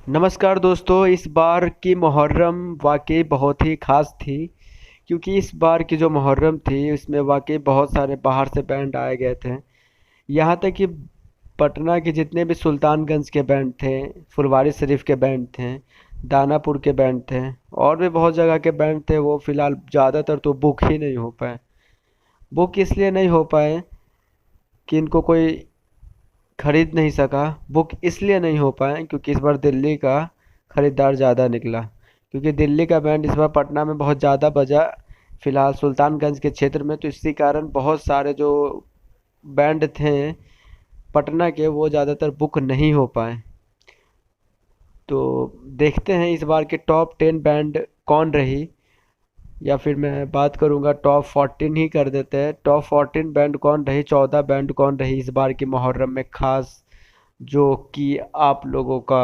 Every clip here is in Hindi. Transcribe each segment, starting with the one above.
नमस्कार दोस्तों। इस बार की मुहर्रम वाकई बहुत ही ख़ास थी, क्योंकि इस बार की जो मुहर्रम थी उसमें वाकई बहुत सारे बाहर से बैंड आए गए थे। यहाँ तक कि पटना के जितने भी सुल्तानगंज के बैंड थे, फुलवारी शरीफ के बैंड थे, दानापुर के बैंड थे, और भी बहुत जगह के बैंड थे, वो फ़िलहाल ज़्यादातर तो बुक ही नहीं हो पाए। बुक इसलिए नहीं हो पाए कि इनको कोई खरीद नहीं सका। बुक इसलिए नहीं हो पाए क्योंकि इस बार दिल्ली का खरीदार ज़्यादा निकला, क्योंकि दिल्ली का बैंड इस बार पटना में बहुत ज़्यादा बजा, फिलहाल सुल्तानगंज के क्षेत्र में। तो इसी कारण बहुत सारे जो बैंड थे पटना के वो ज़्यादातर बुक नहीं हो पाए। तो देखते हैं इस बार के टॉप 10 बैंड कौन रही, या फिर मैं बात करूंगा टॉप 14 ही कर देते हैं। टॉप 14 बैंड कौन रही, 14 बैंड कौन रही इस बार की मुहर्रम में खास, जो कि आप लोगों का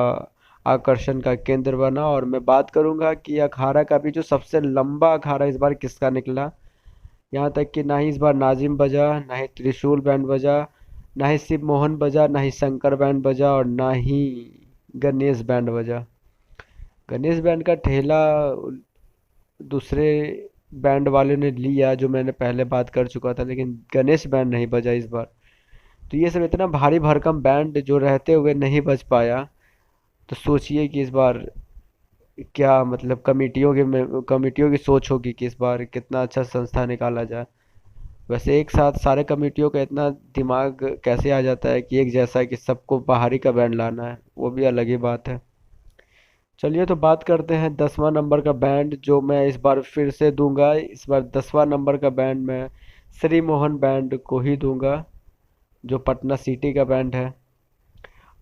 आकर्षण का केंद्र बना। और मैं बात करूंगा कि अखाड़ा का भी जो सबसे लंबा अखाड़ा इस बार किसका निकला। यहाँ तक कि ना ही इस बार नाजिम बजा, ना ही त्रिशूल बैंड बजा, ना ही शिव मोहन बजा, ना ही शंकर बैंड बजा, और ना ही गणेश बैंड बजा। गणेश बैंड का ठेला दूसरे बैंड वाले ने लिया, जो मैंने पहले बात कर चुका था, लेकिन गणेश बैंड नहीं बजा इस बार। तो ये सब इतना भारी भरकम बैंड जो रहते हुए नहीं बज पाया, तो सोचिए कि इस बार क्या मतलब कमिटियों की सोच होगी कि इस बार कितना अच्छा संस्था निकाला जाए। वैसे एक साथ सारे कमिटियों का इतना दिमाग कैसे आ जाता है कि एक जैसा कि सबको बाहरी का बैंड लाना है, वो भी अलग ही बात है। चलिए तो बात करते हैं 10वां नंबर का बैंड जो मैं इस बार फिर से दूंगा। इस बार 10वां नंबर का बैंड मैं श्री मोहन बैंड को ही दूंगा, जो पटना सिटी का बैंड है।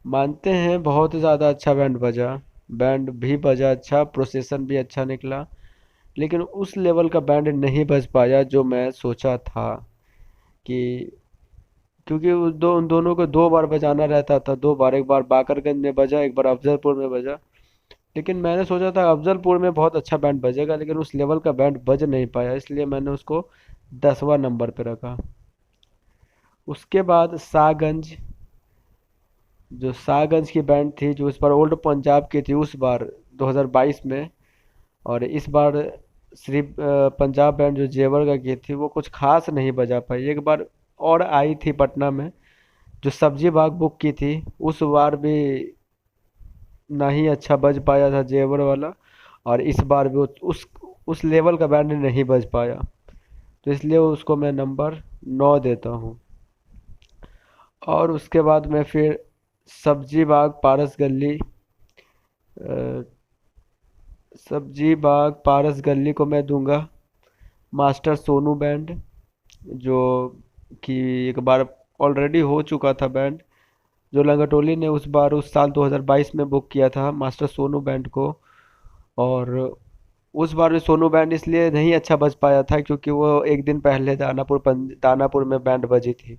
मानते हैं बहुत ज़्यादा अच्छा बैंड बजा, बैंड भी बजा अच्छा, प्रोसेसन भी अच्छा निकला, लेकिन उस लेवल का बैंड नहीं बज पाया जो मैं सोचा था। कि क्योंकि उन दोनों को 2 बार बजाना रहता था, 2 बार, एक बार बाकरगंज में बजा, एक बार अफजलपुर में बजा। लेकिन मैंने सोचा था अफजलपुर में बहुत अच्छा बैंड बजेगा, लेकिन उस लेवल का बैंड बज नहीं पाया, इसलिए मैंने उसको 10वां नंबर पे रखा। उसके बाद शाहगंज, जो शाहगंज की बैंड थी, जो इस बार ओल्ड पंजाब की थी उस बार 2022 में, और इस बार श्री पंजाब बैंड जो जेवर का की थी वो कुछ खास नहीं बजा पाई। एक बार और आई थी पटना में, जो सब्जी बाग बुक की थी, उस बार भी ना ही अच्छा बज पाया था जेवर वाला, और इस बार भी उस लेवल का बैंड नहीं बज पाया। तो इसलिए उसको मैं नंबर 9 देता हूँ। और उसके बाद मैं फिर सब्जी बाग पारस गली, अ, सब्जी बाग पारस गली को मैं दूंगा मास्टर सोनू बैंड, जो कि एक बार ऑलरेडी हो चुका था बैंड, जो लंगटोली ने उस साल 2022 में बुक किया था मास्टर सोनू बैंड को। और उस बार भी सोनू बैंड इसलिए नहीं अच्छा बज पाया था क्योंकि वो एक दिन पहले दानापुर में बैंड बजी थी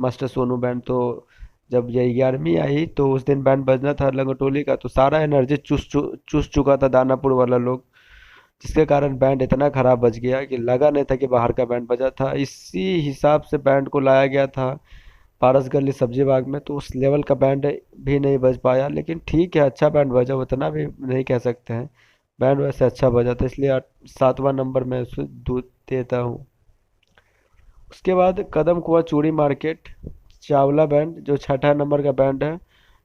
मास्टर सोनू बैंड। तो जब ये 11वीं आई तो उस दिन बैंड बजना था लंगटोली का, तो सारा एनर्जी चूस चुका था दानापुर वाला लोग, जिसके कारण बैंड इतना खराब बज गया कि लगा नहीं था कि बाहर का बैंड बजा था। इसी हिसाब से बैंड को लाया गया था पारस गली सब्जी बाग में, तो उस लेवल का बैंड भी नहीं बज पाया। लेकिन ठीक है, अच्छा बैंड बजा, उतना भी नहीं कह सकते हैं, बैंड वैसे अच्छा बजा था, इसलिए 7वां नंबर मैं उसे देता हूँ। उसके बाद कदम कुआं चूड़ी मार्केट चावला बैंड, जो 6 नंबर का बैंड है।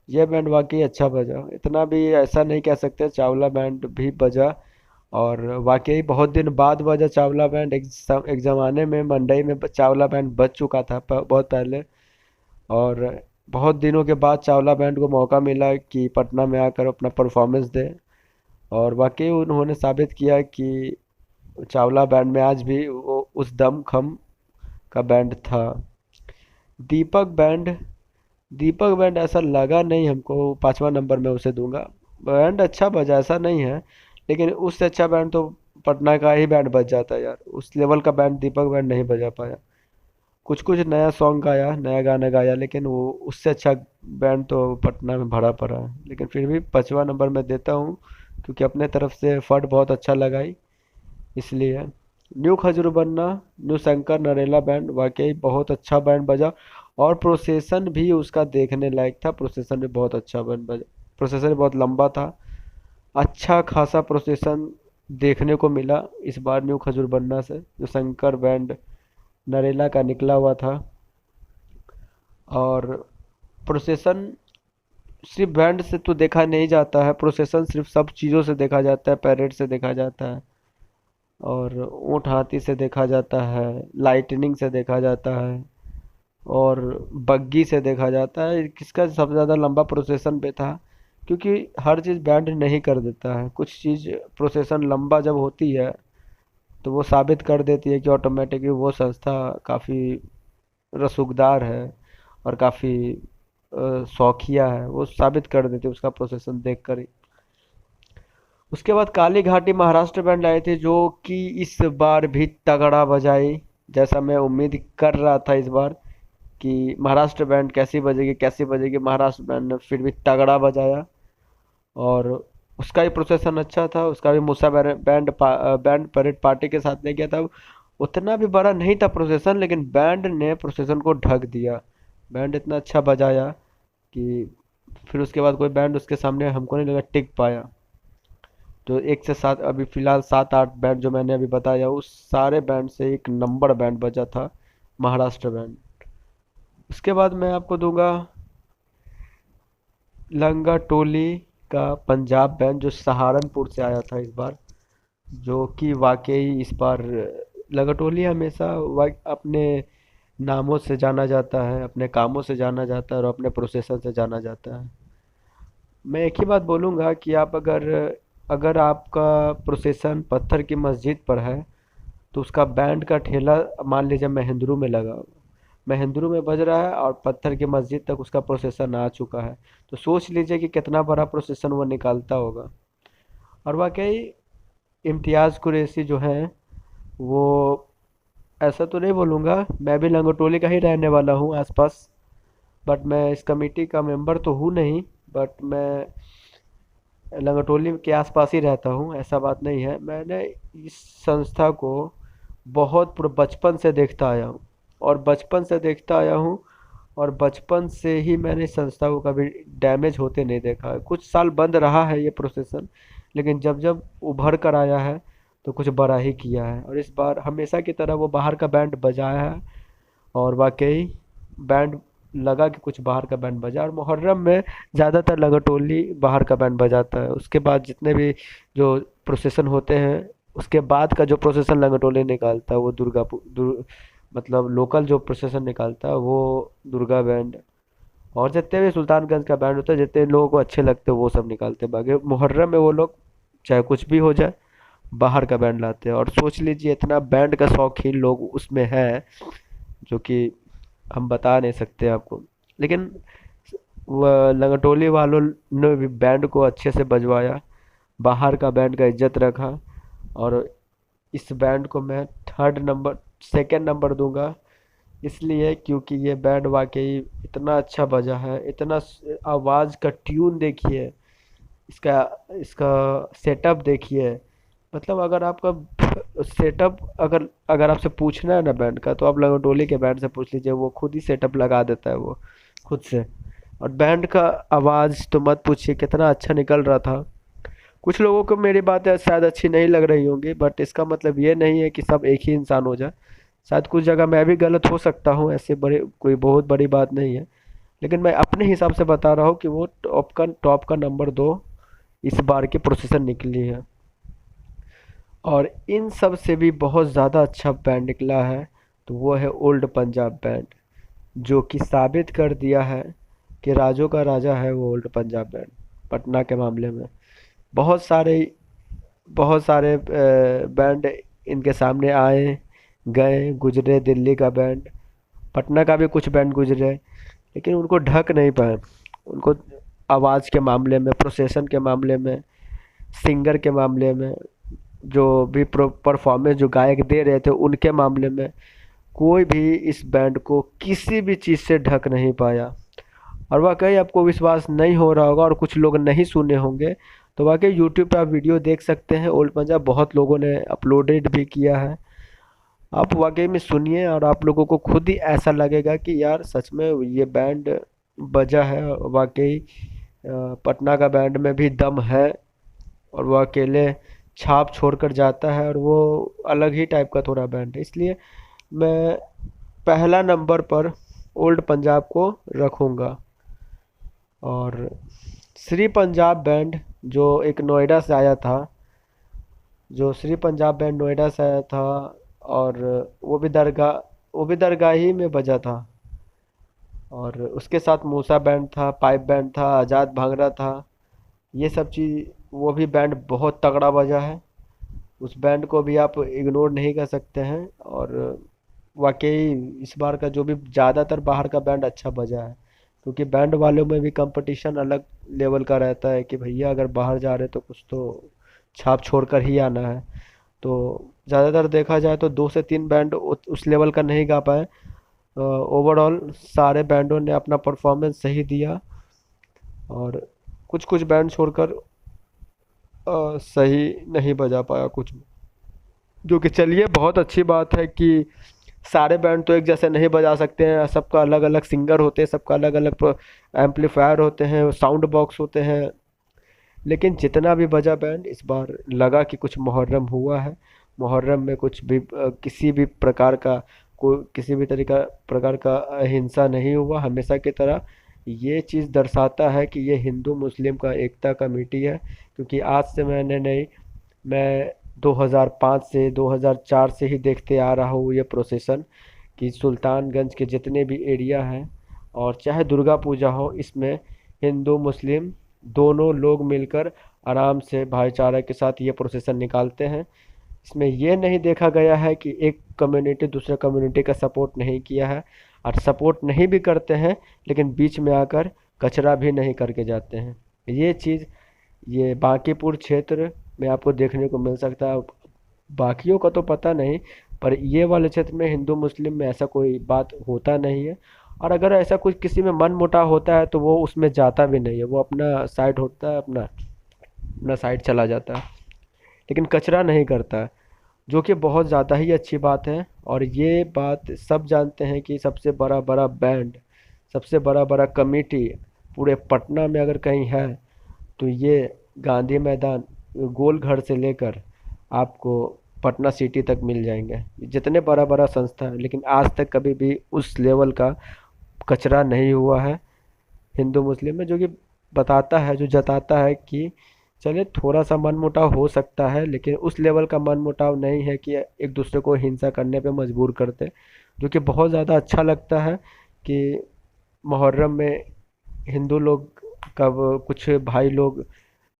यह बैंड वाकई अच्छा बजा, इतना भी ऐसा नहीं कह सकते, चावला बैंड भी बजा, और वाकई बहुत दिन बाद बजा चावला बैंड। एक ज़माने में मंडई में चावला बैंड बज चुका था बहुत पहले, और बहुत दिनों के बाद चावला बैंड को मौका मिला कि पटना में आकर अपना परफॉर्मेंस दे, और वाकई उन्होंने साबित किया कि चावला बैंड में आज भी वो उस दम खम का बैंड था। दीपक बैंड, दीपक बैंड ऐसा लगा नहीं हमको, 5वां नंबर में उसे दूंगा। बैंड अच्छा बजा, ऐसा नहीं है, लेकिन उससे अच्छा बैंड तो पटना का ही बैंड बज जाता है यार, उस लेवल का बैंड दीपक बैंड नहीं बजा पाया। कुछ कुछ नया सॉन्ग गाया, नया गाना गाया, लेकिन वो उससे अच्छा बैंड तो पटना में भरा पड़ा है। लेकिन फिर भी 5वां नंबर में देता हूँ, क्योंकि अपने तरफ से फट बहुत अच्छा लगाई, इसलिए। New Khajurbanna, new Shankar Narela band वाकई बहुत अच्छा बैंड बजा, और प्रोसेसन भी उसका देखने लायक था, प्रोसेसन भी बहुत अच्छा बैंड बजा। प्रोसेसर बहुत लंबा था। अच्छा खासा प्रोसेसन देखने को मिला इस बार न्यू खजूर बन्ना से, जो शंकर बैंड नरेला का निकला हुआ था। और प्रोसेसन सिर्फ बैंड से तो देखा नहीं जाता है, प्रोसेसन सिर्फ सब चीज़ों से देखा जाता है। पैरेट से देखा जाता है, और ऊँट हाथी से देखा जाता है, लाइटनिंग से देखा जाता है, और बग्गी से देखा जाता है। किसका सबसे ज़्यादा लंबा प्रोसेसन पे था, क्योंकि हर चीज़ बैंड नहीं कर देता है। कुछ चीज़ प्रोसेसन लंबा जब होती है तो वो साबित कर देती है कि ऑटोमेटिकली वो संस्था काफ़ी रसूखदार है और काफ़ी शौकिया है। वो साबित कर देती है उसका प्रोसेसन देख कर ही। उसके बाद काली घाटी महाराष्ट्र बैंड लाए थे, जो कि इस बार भी तगड़ा बजाई, जैसा मैं उम्मीद कर रहा था इस बार कि महाराष्ट्र बैंड कैसी बजेगी कैसी बजेगी। महाराष्ट्र बैंड ने फिर भी तगड़ा बजाया, और उसका भी प्रोसेसन अच्छा था। उसका भी मूसा बैंड परेड पार्टी के साथ ले गया था। उतना भी बड़ा नहीं था प्रोसेसन, लेकिन बैंड ने प्रोसेसन को ढक दिया। बैंड इतना अच्छा बजाया कि फिर उसके बाद कोई बैंड उसके सामने हमको नहीं लगा टिक पाया। तो एक से सात, अभी फिलहाल 7-8 बैंड जो मैंने अभी बताया, उस सारे बैंड से एक नंबर बैंड बजा था महाराष्ट्र बैंड। उसके बाद मैं आपको दूंगा लंगा टोली का पंजाब बैंड, जो सहारनपुर से आया था इस बार, जो कि वाकई इस बार लंगा टोली हमेशा अपने नामों से जाना जाता है, अपने कामों से जाना जाता है, और अपने प्रोसेसर से जाना जाता है। मैं एक ही बात बोलूँगा कि आप अगर अगर आपका प्रोसेसन पत्थर की मस्जिद पर है, तो उसका बैंड का ठेला मान लीजिए महेंद्रू में लगा होगा, महेंद्रू में बज रहा है, और पत्थर की मस्जिद तक उसका प्रोसेसन आ चुका है। तो सोच लीजिए कि कितना बड़ा प्रोसेसन वो निकालता होगा। और वाकई इम्तियाज़ कुरैशी जो हैं, वो, ऐसा तो नहीं बोलूँगा, मैं भी लंगोटोली का ही रहने वाला हूँ आसपास, बट मैं इस कमेटी का मेंबर तो हूँ नहीं, बट मैं लंगोटोली के आसपास ही रहता हूँ। ऐसा बात नहीं है, मैंने इस संस्था को बहुत बचपन से देखता आया हूँ, और बचपन से देखता आया हूँ, और बचपन से ही मैंने इस संस्था को कभी डैमेज होते नहीं देखा है। कुछ साल बंद रहा है ये प्रोसेसन, लेकिन जब जब उभर कर आया है तो कुछ बड़ा ही किया है। और इस बार हमेशा की तरह वो बाहर का बैंड बजाया है, और वाकई बैंड लगा कि कुछ बाहर का बैंड बजा। और मुहर्रम में ज़्यादातर लगटोली बाहर का बैंड बजाता है। उसके बाद जितने भी जो प्रोसेसन होते हैं, उसके बाद का जो प्रोसेसन लगटोली निकालता है वो मतलब लोकल जो प्रोसेसन निकालता है वो दुर्गा बैंड। और जितने भी सुल्तानगंज का बैंड होता है, जितने लोगों को अच्छे लगते हैं वो सब निकालते हैं। बाकी मुहर्रम में वो लोग चाहे कुछ भी हो जाए बाहर का बैंड लाते हैं। और सोच लीजिए इतना बैंड का शौकीन लोग उसमें है, जो कि हम बता नहीं सकते आपको। लेकिन वह लंगटोली वालों ने भी बैंड को अच्छे से बजवाया, बाहर का बैंड का इज्जत रखा। और इस बैंड को मैं थर्ड नंबर, सेकंड नंबर दूंगा, इसलिए क्योंकि ये बैंड वाकई इतना अच्छा बजा है। इतना आवाज़ का ट्यून देखिए, इसका इसका सेटअप देखिए। मतलब अगर आपका सेटअप, अगर अगर आपसे पूछना है ना बैंड का, तो आप लगोटोली के बैंड से पूछ लीजिए, वो खुद ही सेटअप लगा देता है वो खुद से। और बैंड का आवाज़ तो मत पूछिए कितना अच्छा निकल रहा था। कुछ लोगों को मेरी बातें शायद अच्छी नहीं लग रही होंगी, बट इसका मतलब ये नहीं है कि सब एक ही इंसान हो जाए। शायद कुछ जगह मैं भी गलत हो सकता हूँ, ऐसे बड़े कोई बहुत बड़ी बात नहीं है। लेकिन मैं अपने हिसाब से बता रहा हूँ कि वो टॉप का नंबर 2 इस बार की प्रोसेसर निकली है। और इन सब से भी बहुत ज़्यादा अच्छा बैंड निकला है, तो वो है ओल्ड पंजाब बैंड, जो कि साबित कर दिया है कि राजों का राजा है वो ओल्ड पंजाब बैंड पटना के मामले में। बहुत सारे बहुत सारे बैंड इनके सामने आए गए गुजरे, दिल्ली का बैंड, पटना का भी कुछ बैंड गुजरे, लेकिन उनको ढक नहीं पाए। उनको आवाज़ के मामले में, प्रोसेसन के मामले में, सिंगर के मामले में, जो भी परफॉर्मेंस जो गायक दे रहे थे उनके मामले में, कोई भी इस बैंड को किसी भी चीज़ से ढक नहीं पाया। और वाकई आपको विश्वास नहीं हो रहा होगा, और कुछ लोग नहीं सुने होंगे, तो वाकई यूट्यूब पे आप वीडियो देख सकते हैं। ओल्ड पंजाब बहुत लोगों ने अपलोडेड भी किया है, आप वाकई में सुनिए, और आप लोगों को खुद ही ऐसा लगेगा कि यार सच में ये बैंड बजा है। वाकई पटना का बैंड में भी दम है, और वो अकेले छाप छोड़कर जाता है, और वो अलग ही टाइप का थोड़ा बैंड है। इसलिए मैं पहला नंबर पर ओल्ड पंजाब को रखूँगा। और श्री पंजाब बैंड जो एक नोएडा से आया था, जो श्री पंजाब बैंड नोएडा से आया था, और वो भी दरगाह वो भी दरगाह ही में बजा था। और उसके साथ मूसा बैंड था, पाइप बैंड था, आज़ाद भांगड़ा था। ये सब चीज़, वो भी बैंड बहुत तगड़ा बजा है। उस बैंड को भी आप इग्नोर नहीं कर सकते हैं। और वाकई इस बार का जो भी ज़्यादातर बाहर का बैंड अच्छा बजा है, क्योंकि बैंड वालों में भी कंपटीशन अलग लेवल का रहता है कि भैया अगर बाहर जा रहे तो कुछ तो छाप छोड़कर ही आना है। तो ज़्यादातर देखा जाए तो 2 से 3 बैंड उस लेवल का नहीं गा पाए। ओवरऑल सारे बैंडों ने अपना परफॉर्मेंस सही दिया, और कुछ कुछ बैंड छोड़कर सही नहीं बजा पाया कुछ, जो कि चलिए बहुत अच्छी बात है कि सारे बैंड तो एक जैसे नहीं बजा सकते हैं। सबका अलग अलग सिंगर होते हैं, सबका अलग अलग एम्पलीफायर होते हैं, साउंड बॉक्स होते हैं। लेकिन जितना भी बजा बैंड, इस बार लगा कि कुछ मुहर्रम हुआ है। मुहर्रम में कुछ भी किसी भी प्रकार का कोई किसी भी तरीका प्रकार का अहिंसा नहीं हुआ, हमेशा की तरह। ये चीज़ दर्शाता है कि ये हिंदू मुस्लिम का एकता कमेटी है। क्योंकि आज से मैंने नहीं, मैं 2005 से 2004 से ही देखते आ रहा हूँ ये प्रोसेसन, कि सुल्तानगंज के जितने भी एरिया हैं, और चाहे दुर्गा पूजा हो, इसमें हिंदू मुस्लिम दोनों लोग मिलकर आराम से भाईचारा के साथ ये प्रोसेसन निकालते हैं। इसमें ये नहीं देखा गया है कि एक कम्युनिटी दूसरे कम्युनिटी का सपोर्ट नहीं किया है, और सपोर्ट नहीं भी करते हैं लेकिन बीच में आकर कचरा भी नहीं करके जाते हैं। ये चीज़ ये बांकीपुर क्षेत्र में आपको देखने को मिल सकता है। बाकियों का तो पता नहीं, पर ये वाले क्षेत्र में हिंदू मुस्लिम में ऐसा कोई बात होता नहीं है। और अगर ऐसा कुछ किसी में मन मुटाव होता है तो वो उसमें जाता भी नहीं है, वो अपना साइड होता है, अपना अपना साइड चला जाता है, लेकिन कचरा नहीं करता है, जो कि बहुत ज़्यादा ही अच्छी बात है। और ये बात सब जानते हैं कि सबसे बड़ा बड़ा बैंड, सबसे बड़ा बड़ा कमेटी पूरे पटना में अगर कहीं है तो ये गांधी मैदान गोलघर से लेकर आपको पटना सिटी तक मिल जाएंगे। जितने बड़ा बड़ा संस्था है, लेकिन आज तक कभी भी उस लेवल का कचरा नहीं हुआ है हिंदू मुस्लिम में, जो कि बताता है, जो जताता है कि चले थोड़ा सा मनमुटाव हो सकता है, लेकिन उस लेवल का मनमुटाव नहीं है कि एक दूसरे को हिंसा करने पे मजबूर करते। जो कि बहुत ज़्यादा अच्छा लगता है कि मुहर्रम में हिंदू लोग, कब कुछ भाई लोग